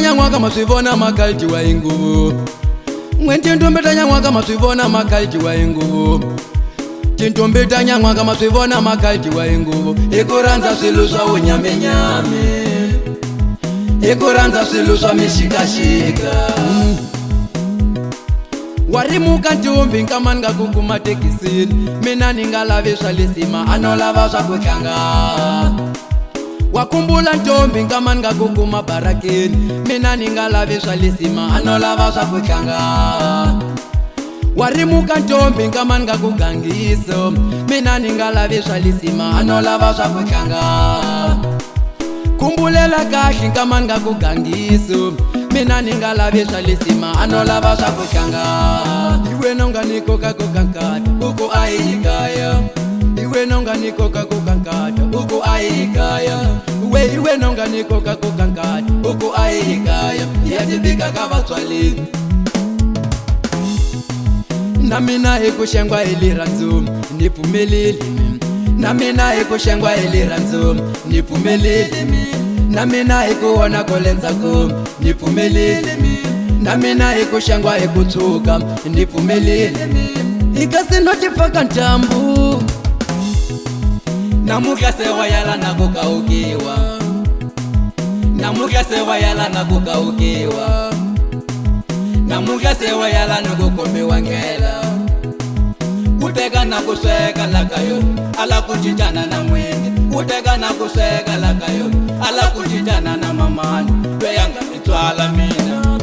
nyangwaka maswivona makalti wa inguvu Tintombeta nyangwaka maswivona makalti wa inguvu Tintombeta nyangwaka maswivona makalti wa inguvu Ikuranza siluswa unyame nyame Ikuranza siluswa mishika shika Warimuka ntombi nkama ngakukuma tekisini Mina ningalavishwa lisima anolavashwa kutlanga Wakumbula ntombi nkama ngakukuma barakeni Mina ningalavishwa lisima anolavashwa kutlanga Warimuka ntombi nkama ngakugangiso Mina ningalavishwa lisima anolavashwa kutlanga Kumbulela kahle nkama ngakugangiso Mina ningalavishwa lisima anolavashwa kutlanga Iwe nonga nikoka kukankata uku ayikaya Iwe nonga nikoka kukankata uku ayikaya Iwe nonga nikoka kukankata uku ayikaya Yatibika kavatwali Na mina ikushengwa iliranzo Nipumelele Na mina ikushengwa iliranzo Nipumelele Na mina ikuona kolenzako Nipumelele Na mina ikushengwa ikutuka Nipumelele Ikasi notifaka ntambu Namukase wayala na kukaukiwa Namukase wayala na kukaukiwa Namukase wayala na kukombewa ngela Kuteka na kusweka lakayo Ala kuchichana na mwini Kuteka na kusweka lakayo Ala kuchichana na mamani Weyanga mitwala mina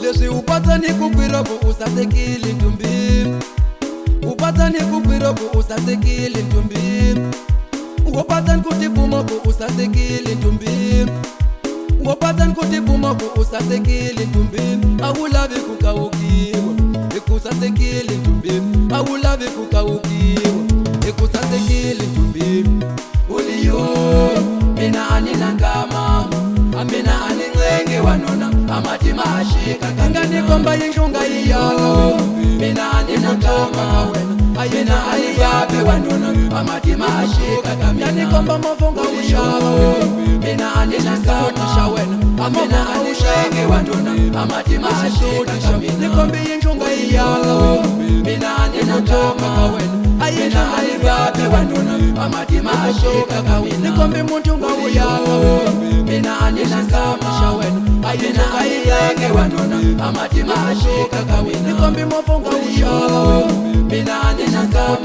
Lesi upata ni kukwiroko usasekili ntumbi Upata ni kukwiroko usasekili ntumbi Upata nkutipumoko usasekili ntumbi Upata nkutipumoko usasekili ntumbi Awulavi kukaukiwa Ikusasekili ntumbi Awulavi kukaukiwa Ikusasekili ntumbi Uliyo Mina anina ngama Amina aningenge wanona Amati mahashika Kangani komba yinjunga iyalo Mina anina ngama Mina aniyabe wanona Amati mahashika Yani komba mofonga ushalo Mina anina ngama Amina anishenge wanona Amati mahashika Nikombi yinjunga iyalo Mina anina ngama Mina aniyabe wanona Amati mahashika Nikombi muntunga uyalo Mina anina ngama Mina aniyabe wanona Amati mahashika Nikombi mofonga ushalo Mina anina ngama